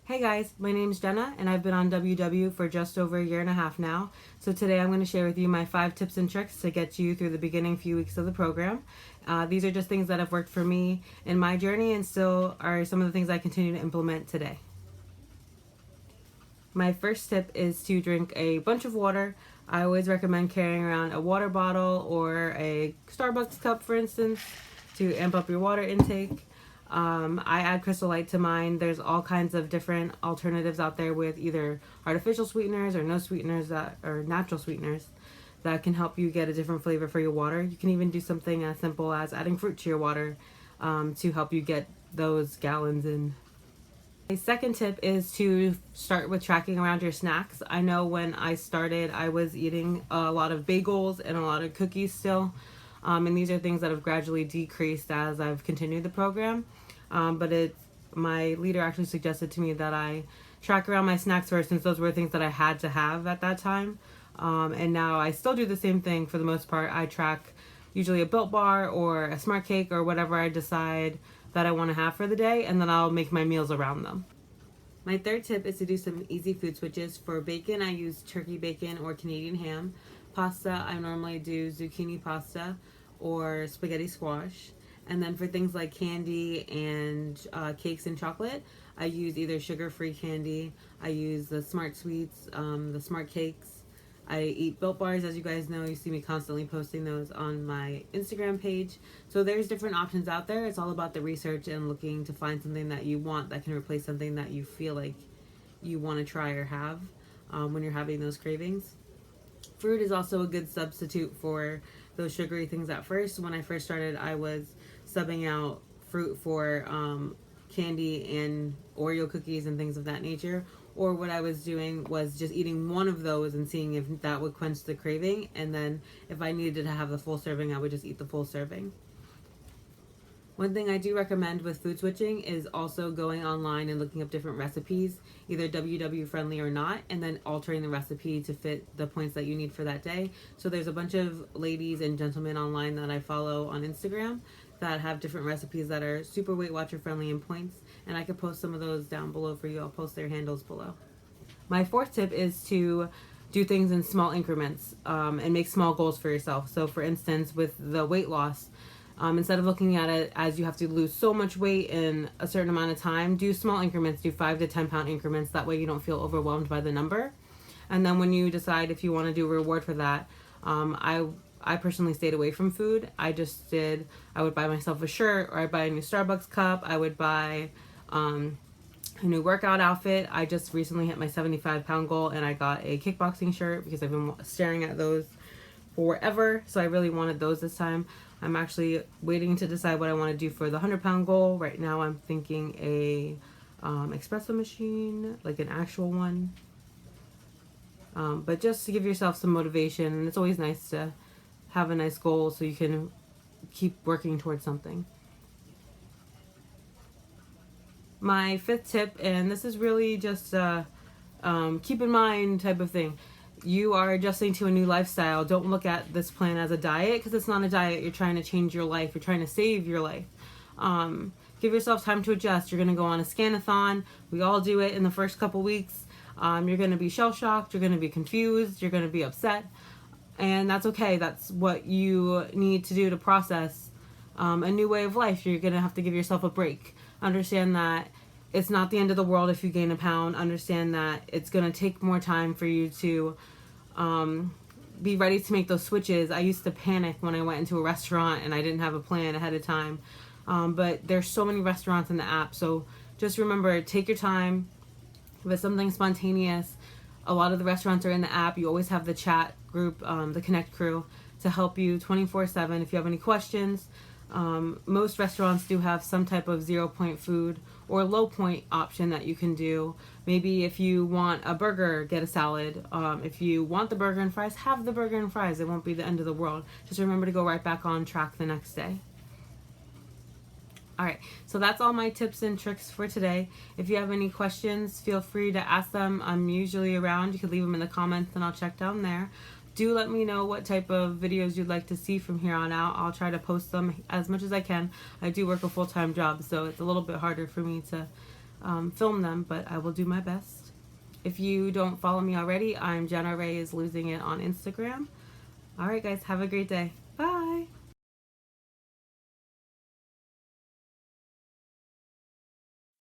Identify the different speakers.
Speaker 1: Hey guys, my name is Jenna and I've been on WW for just over a year and a half now. So today I'm going to share with you my 5 tips and tricks to get you through the beginning few weeks of the program. These are just things that have worked for me in my journey and still are some of the things I continue to implement today. My first tip is to drink a bunch of water. I always recommend carrying around a water bottle or a Starbucks cup, for instance, to amp up your water intake. I add Crystal Light to mine. There's all kinds of different alternatives out there with either artificial sweeteners or no sweeteners or natural sweeteners that can help you get a different flavor for your water. You can even do something as simple as adding fruit to your water to help you get those gallons in. My second tip is to start with tracking around your snacks. I know when I started, I was eating a lot of bagels and a lot of cookies still. And these are things that have gradually decreased as I've continued the program. But my leader actually suggested to me that I track around my snacks first, since those were things that I had to have at that time. And now I still do the same thing for the most part. I track usually a Built Bar or a Smart Cake or whatever I decide that I want to have for the day, and then I'll make my meals around them. My third tip is to do some easy food switches. For bacon, I use turkey bacon or Canadian ham. Pasta, I normally do zucchini pasta or spaghetti squash. And then for things like candy and cakes and chocolate, I use either sugar-free candy, I use the Smart Sweets, the Smart Cakes. I eat Built Bars, as you guys know. You see me constantly posting those on my Instagram page. So there's different options out there. It's all about the research and looking to find something that you want that can replace something that you feel like you want to try or have when you're having those cravings. Fruit is also a good substitute for those sugary things at first. When I first started, I was subbing out fruit for candy and Oreo cookies and things of that nature. Or what I was doing was just eating one of those and seeing if that would quench the craving. And then if I needed to have the full serving, I would just eat the full serving. One thing I do recommend with food switching is also going online and looking up different recipes, either WW friendly or not, and then altering the recipe to fit the points that you need for that day. So there's a bunch of ladies and gentlemen online that I follow on Instagram that have different recipes that are super Weight Watcher friendly in points, and I could post some of those down below for you. I'll post their handles below. My fourth tip is to do things in small increments and make small goals for yourself. So for instance, with the weight loss, instead of looking at it as you have to lose so much weight in a certain amount of time, do small increments, do 5 to 10 pound increments. That way you don't feel overwhelmed by the number. And then when you decide if you want to do a reward for that, I personally stayed away from food. I would buy myself a shirt, or I'd buy a new Starbucks cup. I would buy a new workout outfit. I just recently hit my 75-pound goal and I got a kickboxing shirt because I've been staring at those forever. So I really wanted those this time. I'm actually waiting to decide what I want to do for the 100-pound goal. Right now I'm thinking a espresso machine, like an actual one. But just to give yourself some motivation, and it's always nice to have a nice goal so you can keep working towards something. My fifth tip, and this is really just a keep in mind type of thing. You are adjusting to a new lifestyle. Don't look at this plan as a diet, because it's not a diet. You're trying to change your life. You're trying to save your life. Give yourself time to adjust. You're going to go on a scan-a-thon. We all do it in the first couple weeks. You're going to be shell-shocked. You're going to be confused. You're going to be upset. And that's okay. That's what you need to do to process a new way of life. You're going to have to give yourself a break. Understand that it's not the end of the world if you gain a pound. Understand that it's going to take more time for you to be ready to make those switches. I used to panic when I went into a restaurant and I didn't have a plan ahead of time. But there's so many restaurants in the app. So just remember, take your time. If it's something spontaneous, a lot of the restaurants are in the app. You always have the chat group, the Connect crew, to help you 24/7 if you have any questions. Most restaurants do have some type of 0-point food or low point option that you can do. Maybe if you want a burger, get a salad. If you want the burger and fries, have the burger and fries. It won't be the end of the world. Just remember to go right back on track the next day. Alright, so that's all my tips and tricks for today. If you have any questions, feel free to ask them. I'm usually around. You can leave them in the comments and I'll check down there. Do let me know what type of videos you'd like to see from here on out. I'll try to post them as much as I can. I do work a full-time job, so it's a little bit harder for me to film them, but I will do my best. If you don't follow me already, I'm Jenna Ray is Losing It on Instagram. All right, guys, have a great day.